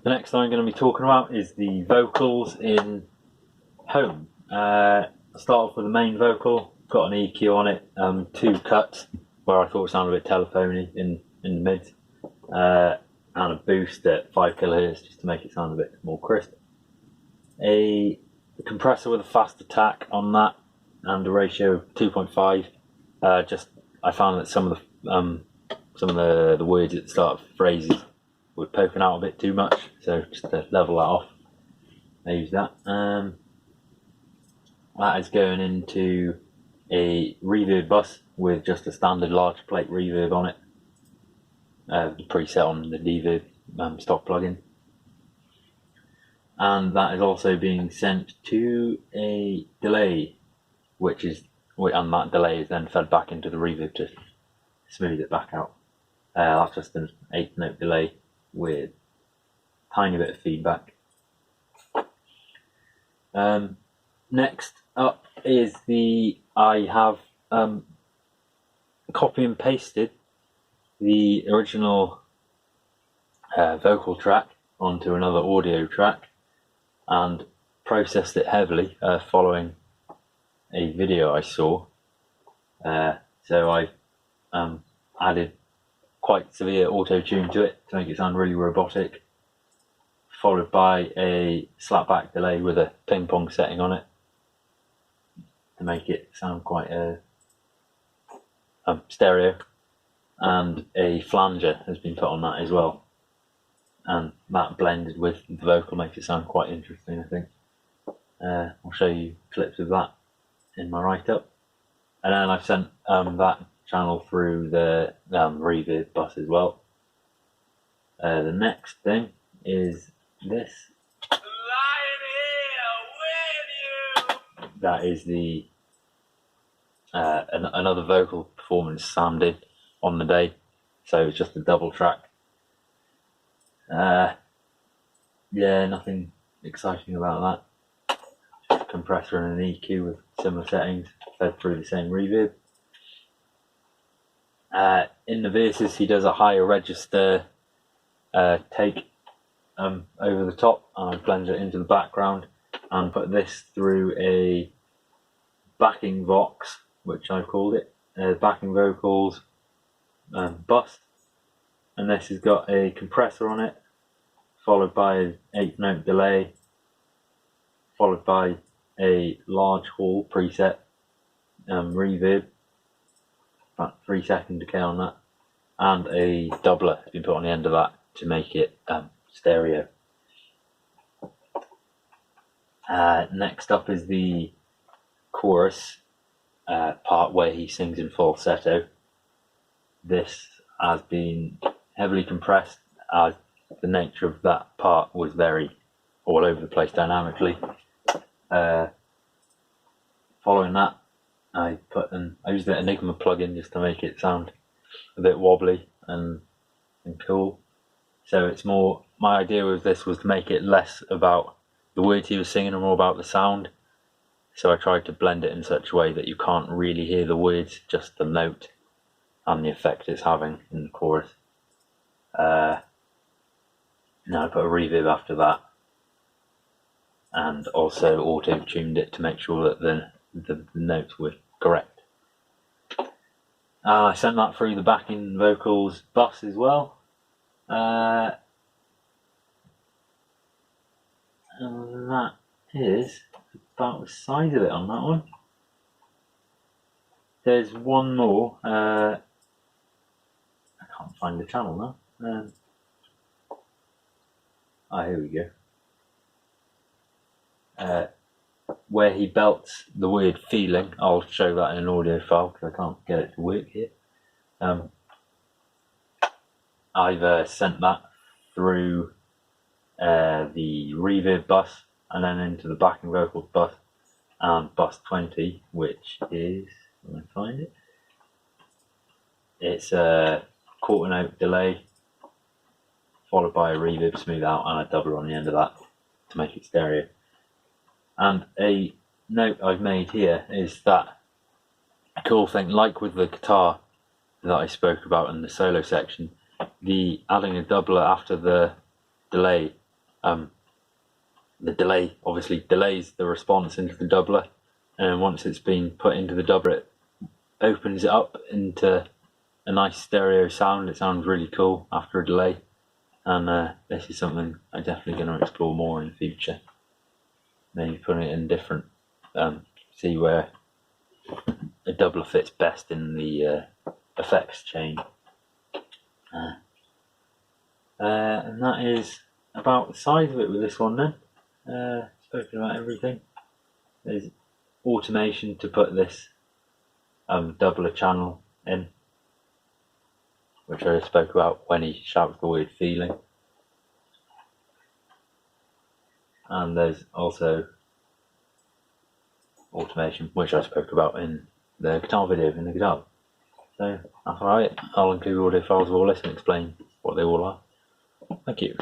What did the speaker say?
The next thing I'm going to be talking about is the vocals in Home. I'll start off with the main vocal, got an EQ on it, 2 cuts where I thought it sounded a bit telephony in the mids, and a boost at 5 kHz just to make it sound a bit more crisp. A compressor with a fast attack on that and a ratio of 2.5. I found that some of the words at the start of phrases were poking out a bit too much, so just to level that off, I use that. That is going into a reverb bus with just a standard large plate reverb on it, preset on the Deverb stock plugin. And that is also being sent to a delay, and that delay is then fed back into the reverb to smooth it back out. That's just an 8-note delay with a tiny bit of feedback. Next up is I have copy and pasted the original vocal track onto another audio track and processed it heavily following a video I saw. So I added quite severe auto-tune to it to make it sound really robotic, followed by a slapback delay with a ping pong setting on it to make it sound quite stereo, and a flanger has been put on that as well, and that blended with the vocal makes it sound quite interesting, I think. I'll show you clips of that in my write-up, and then I've sent that channel through the reverb bus as well. The next thing is this. That is the another vocal performance Sam did on the day, so it's just a double track. Yeah, nothing exciting about that. Just a compressor and an EQ with similar settings fed through the same reverb. In the verses, he does a higher register take over the top, and I blend it into the background and put this through a backing vox, which I've called it, backing vocals bus, and this has got a compressor on it, followed by an 8-note delay, followed by a large hall preset reverb, about 3-second decay on that, and a doubler has been put on the end of that to make it stereo. Next up is the chorus part where he sings in falsetto. This has been heavily compressed as the nature of that part was very all over the place dynamically. Following that, I used the Enigma plugin just to make it sound a bit wobbly and cool. So it's more, my idea with this was to make it less about the words he was singing and more about the sound. So I tried to blend it in such a way that you can't really hear the words, just the note and the effect it's having in the chorus. Now I put a reverb after that, and also auto-tuned it to make sure that the notes were correct. I sent that through the backing vocals bus as well. And that is about the size of it on that one. There's one more. I can't find the channel now. Here we go. Where he belts the word feeling. I'll show that in an audio file because I can't get it to work here. I've sent that through the reverb bus and then into the backing vocals bus and bus 20, which is, let me find it. It's a 1/4 note delay followed by a reverb smooth out and a doubler on the end of that to make it stereo. And a note I've made here is that a cool thing, like with the guitar that I spoke about in the solo section, the adding a doubler after the delay the delay obviously delays the response into the doubler, and once it's been put into the doubler, it opens it up into a nice stereo sound. It sounds really cool after a delay, and this is something I'm definitely going to explore more in the future. Maybe putting it in different, see where a doubler fits best in the effects chain. And that is about the size of it with this one then. Spoken about everything. There's automation to put this doubler channel in, which I spoke about when he shouts the word feeling. And there's also automation, which I spoke about in the guitar video in the guitar. So that's alright. I'll include audio files of all this and explain what they all are. Thank you.